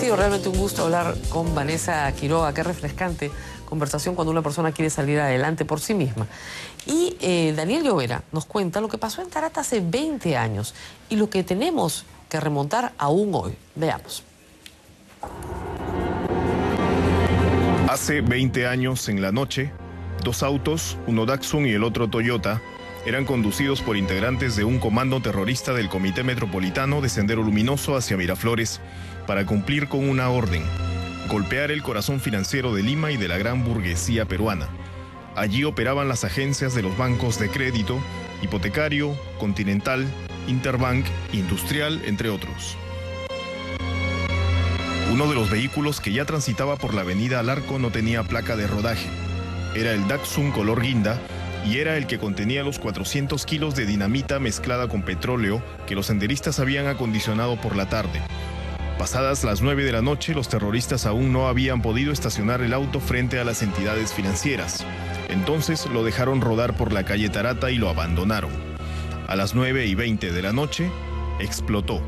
sido realmente un gusto hablar con Vanessa Quiroga. Qué refrescante conversación cuando una persona quiere salir adelante por sí misma. Y Daniel Llovera nos cuenta lo que pasó en Tarata hace 20 años y lo que tenemos que remontar aún hoy. Veamos. Hace 20 años en la noche, dos autos, uno Datsun y el otro Toyota, eran conducidos por integrantes de un comando terrorista del Comité Metropolitano de Sendero Luminoso hacia Miraflores para cumplir con una orden: golpear el corazón financiero de Lima y de la gran burguesía peruana. Allí operaban las agencias de los bancos de crédito, Hipotecario, Continental, Interbank, Industrial, entre otros. Uno de los vehículos que ya transitaba por la avenida Alarco no tenía placa de rodaje. Era el Datsun color guinda y era el que contenía los 400 kilos de dinamita mezclada con petróleo que los senderistas habían acondicionado por la tarde. Pasadas las 9 de la noche, los terroristas aún no habían podido estacionar el auto frente a las entidades financieras. Entonces lo dejaron rodar por la calle Tarata y lo abandonaron. A las 9:20 de la noche, explotó.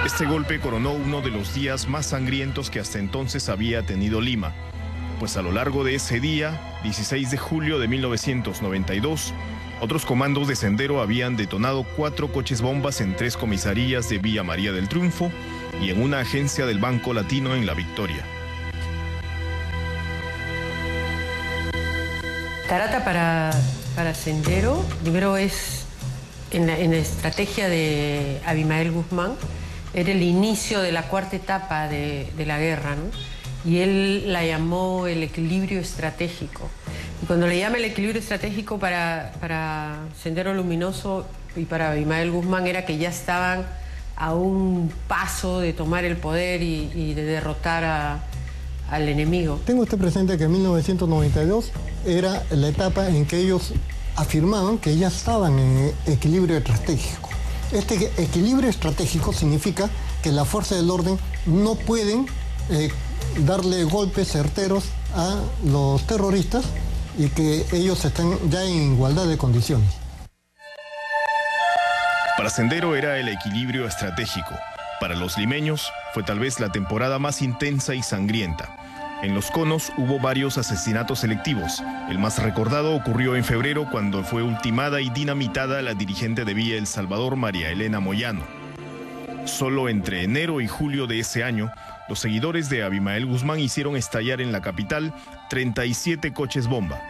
Este golpe coronó uno de los días más sangrientos que hasta entonces había tenido Lima, pues a lo largo de ese día, 16 de julio de 1992, otros comandos de Sendero habían detonado 4 coches bombas en 3 comisarías de Villa María del Triunfo y en una agencia del Banco Latino en La Victoria. Tarata para Sendero, primero es en la estrategia de Abimael Guzmán. Era el inicio de la cuarta etapa de la guerra, ¿no? Y él la llamó el equilibrio estratégico. Y cuando le llama el equilibrio estratégico para Sendero Luminoso y para Abimael Guzmán, era que ya estaban a un paso de tomar el poder y de derrotar al enemigo. Tengo usted presente que en 1992 era la etapa en que ellos afirmaban que ya estaban en equilibrio estratégico. Este equilibrio estratégico significa que la fuerza del orden no pueden darle golpes certeros a los terroristas y que ellos están ya en igualdad de condiciones. Para Sendero era el equilibrio estratégico. Para los limeños fue tal vez la temporada más intensa y sangrienta. En Los Conos hubo varios asesinatos selectivos. El más recordado ocurrió en febrero cuando fue ultimada y dinamitada la dirigente de Villa El Salvador, María Elena Moyano. Solo entre enero y julio de ese año, los seguidores de Abimael Guzmán hicieron estallar en la capital 37 coches bomba,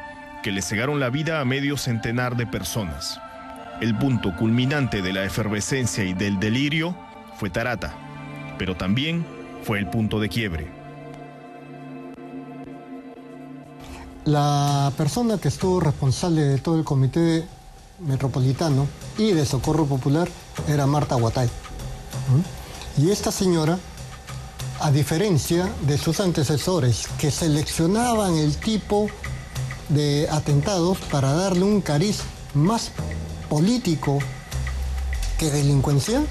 que le cegaron la vida a medio centenar de personas. El punto culminante de la efervescencia y del delirio fue Tarata, pero también fue el punto de quiebre. La persona que estuvo responsable de todo el Comité Metropolitano y de Socorro Popular era Marta Huatay. Y esta señora, a diferencia de sus antecesores, que seleccionaban el tipo de atentados para darle un cariz más político que delincuencial,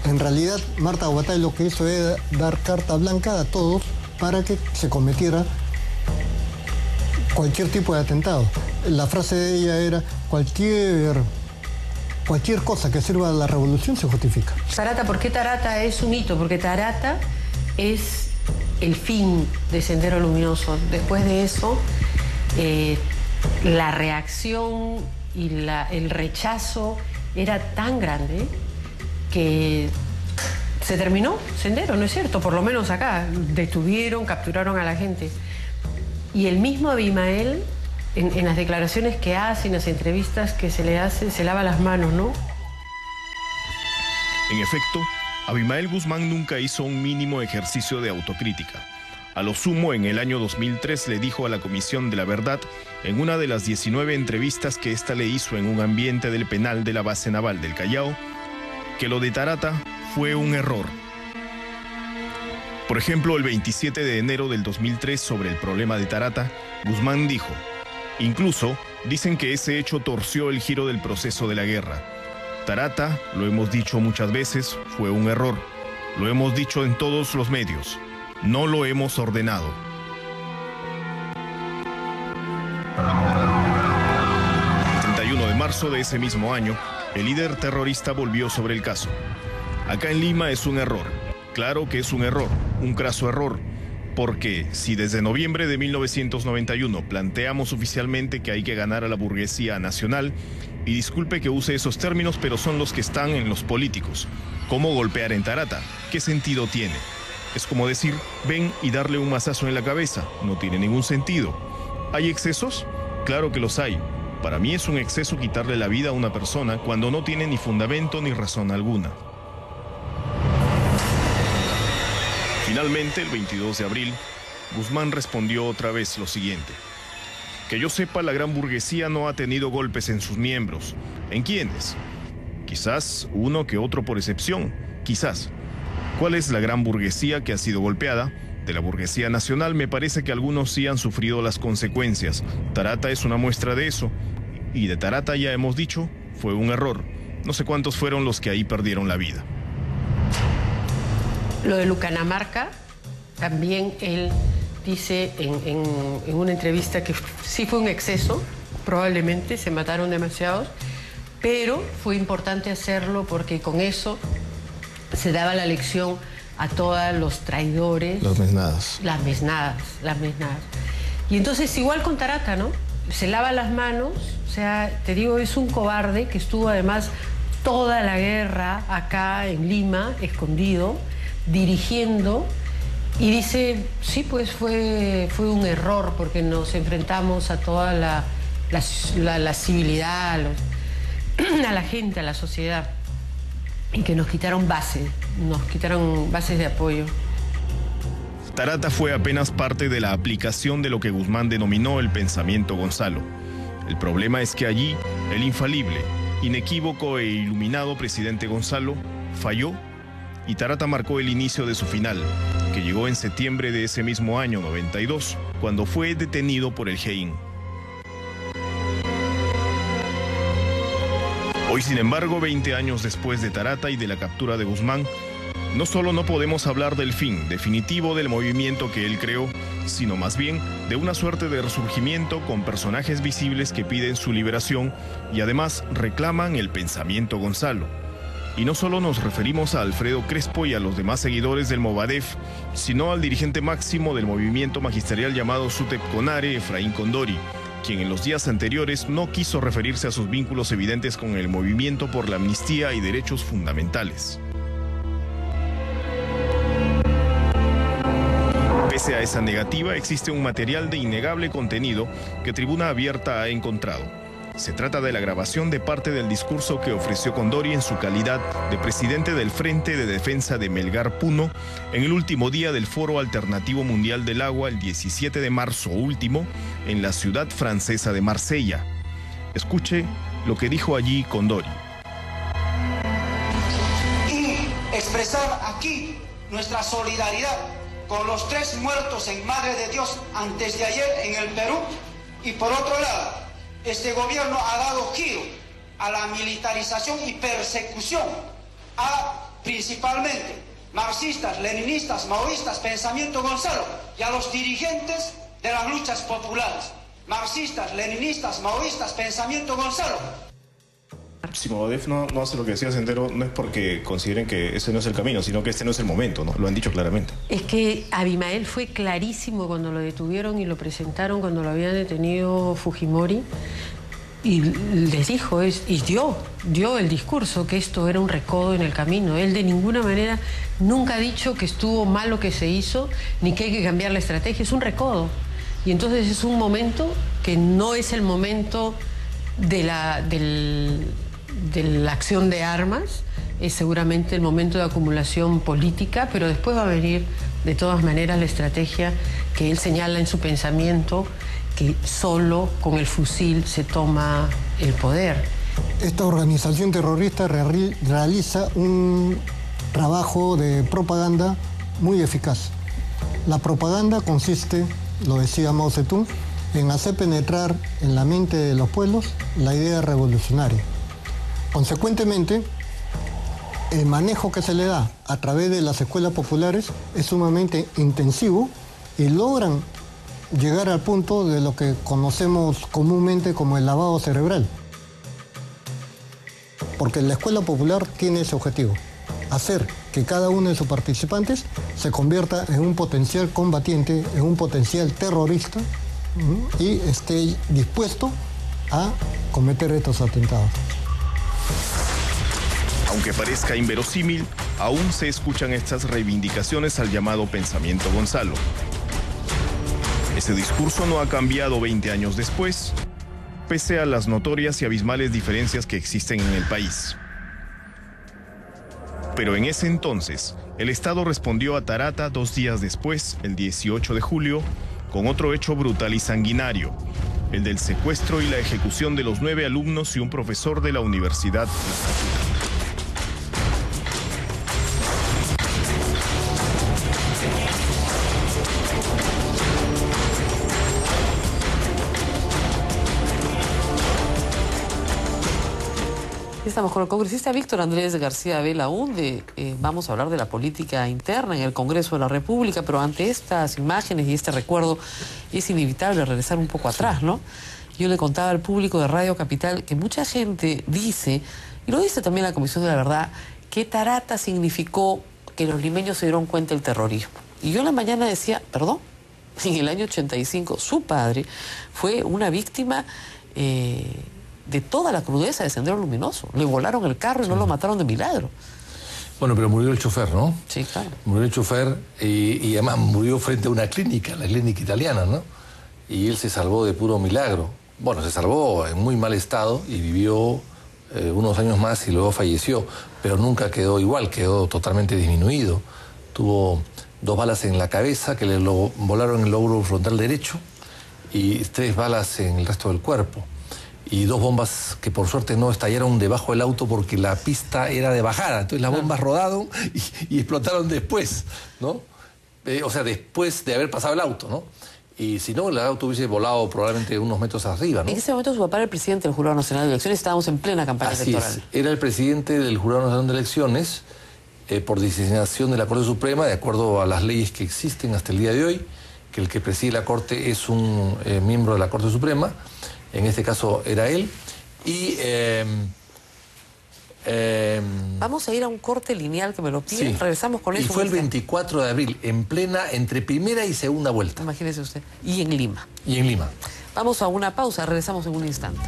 en realidad Marta Huatay lo que hizo era dar carta blanca a todos para que se cometiera cualquier tipo de atentado. La frase de ella era: cualquier cosa que sirva a la revolución se justifica. Tarata, ¿por qué Tarata es un hito? Porque Tarata es el fin de Sendero Luminoso. Después de eso, la reacción y el rechazo era tan grande que se terminó Sendero, ¿no es cierto? Por lo menos acá. Detuvieron, capturaron a la gente. Y el mismo Abimael, en las declaraciones que hace, en las entrevistas que se le hace, se lava las manos, ¿no? En efecto, Abimael Guzmán nunca hizo un mínimo ejercicio de autocrítica. A lo sumo, en el año 2003 le dijo a la Comisión de la Verdad, en una de las 19 entrevistas que ésta le hizo en un ambiente del penal de la base naval del Callao, que lo de Tarata fue un error. Por ejemplo, el 27 de enero del 2003, sobre el problema de Tarata, Guzmán dijo: incluso dicen que ese hecho torció el giro del proceso de la guerra. Tarata, lo hemos dicho muchas veces, fue un error. Lo hemos dicho en todos los medios. No lo hemos ordenado. El 31 de marzo de ese mismo año, el líder terrorista volvió sobre el caso. Acá en Lima es un error. Claro que es un error, un craso error. Porque si desde noviembre de 1991 planteamos oficialmente que hay que ganar a la burguesía nacional, y disculpe que use esos términos, pero son los que están en los políticos. ¿Cómo golpear en Tarata? ¿Qué sentido tiene? Es como decir, ven y darle un mazazo en la cabeza. No tiene ningún sentido. ¿Hay excesos? Claro que los hay. Para mí es un exceso quitarle la vida a una persona cuando no tiene ni fundamento ni razón alguna. Finalmente, el 22 de abril, Guzmán respondió otra vez lo siguiente. Que yo sepa, la gran burguesía no ha tenido golpes en sus miembros. ¿En quiénes? Quizás uno que otro por excepción, quizás. ¿Cuál es la gran burguesía que ha sido golpeada? De la burguesía nacional me parece que algunos sí han sufrido las consecuencias. Tarata es una muestra de eso. Y de Tarata ya hemos dicho, fue un error. No sé cuántos fueron los que ahí perdieron la vida. Lo de Lucanamarca, también él dice en una entrevista que sí fue un exceso, probablemente se mataron demasiados, pero fue importante hacerlo porque con eso se daba la lección a todos los traidores. Las mesnadas. Las mesnadas. Y entonces igual con Tarata, ¿no? Se lava las manos, o sea, te digo, es un cobarde que estuvo además toda la guerra acá en Lima, escondido, dirigiendo, y dice, sí, pues fue un error porque nos enfrentamos a toda la civilidad, a la gente, a la sociedad, y que nos quitaron bases de apoyo. Tarata fue apenas parte de la aplicación de lo que Guzmán denominó el pensamiento Gonzalo. El problema es que allí el infalible, inequívoco e iluminado presidente Gonzalo falló y Tarata marcó el inicio de su final, que llegó en septiembre de ese mismo año 92, cuando fue detenido por el GEIN. Hoy, sin embargo, 20 años después de Tarata y de la captura de Guzmán, no solo no podemos hablar del fin definitivo del movimiento que él creó, sino más bien de una suerte de resurgimiento con personajes visibles que piden su liberación y además reclaman el pensamiento Gonzalo. Y no solo nos referimos a Alfredo Crespo y a los demás seguidores del Movadef, sino al dirigente máximo del movimiento magisterial llamado Sutep Conare, Efraín Condori, quien en los días anteriores no quiso referirse a sus vínculos evidentes con el movimiento por la amnistía y derechos fundamentales. Pese a esa negativa, existe un material de innegable contenido que Tribuna Abierta ha encontrado. Se trata de la grabación de parte del discurso que ofreció Condori en su calidad de presidente del Frente de Defensa de Melgar Puno en el último día del Foro Alternativo Mundial del Agua, el 17 de marzo último, en la ciudad francesa de Marsella. Escuche lo que dijo allí Condori. Y expresar aquí nuestra solidaridad con los 3 muertos en Madre de Dios antes de ayer en el Perú. Y por otro lado, este gobierno ha dado giro a la militarización y persecución a principalmente marxistas, leninistas, maoístas, pensamiento Gonzalo, y a los dirigentes de las luchas populares. Marxistas, leninistas, maoístas, pensamiento Gonzalo. Si Movadef no hace lo que decía Sendero, no es porque consideren que ese no es el camino, sino que este no es el momento, ¿no? Lo han dicho claramente. Es que Abimael fue clarísimo cuando lo detuvieron y lo presentaron cuando lo habían detenido Fujimori, y les dijo, y dio el discurso que esto era un recodo en el camino. Él de ninguna manera nunca ha dicho que estuvo mal lo que se hizo, ni que hay que cambiar la estrategia, es un recodo. Y entonces es un momento que no es el momento de la acción de armas, es seguramente el momento de acumulación política, pero después va a venir de todas maneras la estrategia que él señala en su pensamiento, que solo con el fusil se toma el poder. Esta organización terrorista realiza un trabajo de propaganda muy eficaz. La propaganda consiste, lo decía Mao Zedong, en hacer penetrar en la mente de los pueblos la idea revolucionaria. Consecuentemente, el manejo que se le da a través de las escuelas populares es sumamente intensivo y logran llegar al punto de lo que conocemos comúnmente como el lavado cerebral. Porque la escuela popular tiene ese objetivo, hacer que cada uno de sus participantes se convierta en un potencial combatiente, en un potencial terrorista y esté dispuesto a cometer estos atentados. Aunque parezca inverosímil, aún se escuchan estas reivindicaciones al llamado pensamiento Gonzalo. Ese discurso no ha cambiado 20 años después, pese a las notorias y abismales diferencias que existen en el país. Pero en ese entonces, el Estado respondió a Tarata 2 días después, el 18 de julio, con otro hecho brutal y sanguinario, el del secuestro y la ejecución de los 9 alumnos y un profesor de la Universidad La Católica. Estamos con el congresista Víctor Andrés García Belaúnde. Vamos a hablar de la política interna en el Congreso de la República, pero ante estas imágenes y este recuerdo es inevitable regresar un poco atrás, ¿no? Yo le contaba al público de Radio Capital que mucha gente dice, y lo dice también la Comisión de la Verdad, que Tarata significó que los limeños se dieron cuenta del terrorismo. Y yo en la mañana decía, perdón, en el año 85 su padre fue una víctima de toda la crudeza de Sendero Luminoso. Le volaron el carro y no lo mataron de milagro. Bueno, pero murió el chofer, ¿no? Sí, claro. Murió el chofer y además murió frente a una clínica, la clínica italiana, ¿no? Y él se salvó de puro milagro. Bueno, se salvó en muy mal estado y vivió unos años más y luego falleció, pero nunca quedó igual, quedó totalmente disminuido. Tuvo 2 balas en la cabeza que le volaron el lóbulo frontal derecho y 3 balas en el resto del cuerpo. Y 2 bombas que por suerte no estallaron debajo del auto porque la pista era de bajada. Entonces las bombas rodaron y explotaron después, ¿no? O sea, después de haber pasado el auto, ¿no? Y si no, el auto hubiese volado probablemente unos metros arriba, ¿no? En ese momento su papá era el presidente del Jurado Nacional de Elecciones, estábamos en plena campaña electoral. Era el presidente del Jurado Nacional de Elecciones por designación de la Corte Suprema, de acuerdo a las leyes que existen hasta el día de hoy, que el que preside la Corte es un miembro de la Corte Suprema. En este caso era él. Y vamos a ir a un corte lineal que me lo piden. Sí. Regresamos con eso. Y fue el 24 de abril, entre primera y segunda vuelta. Imagínese usted. Y en Lima. Y en Lima. Vamos a una pausa, regresamos en un instante.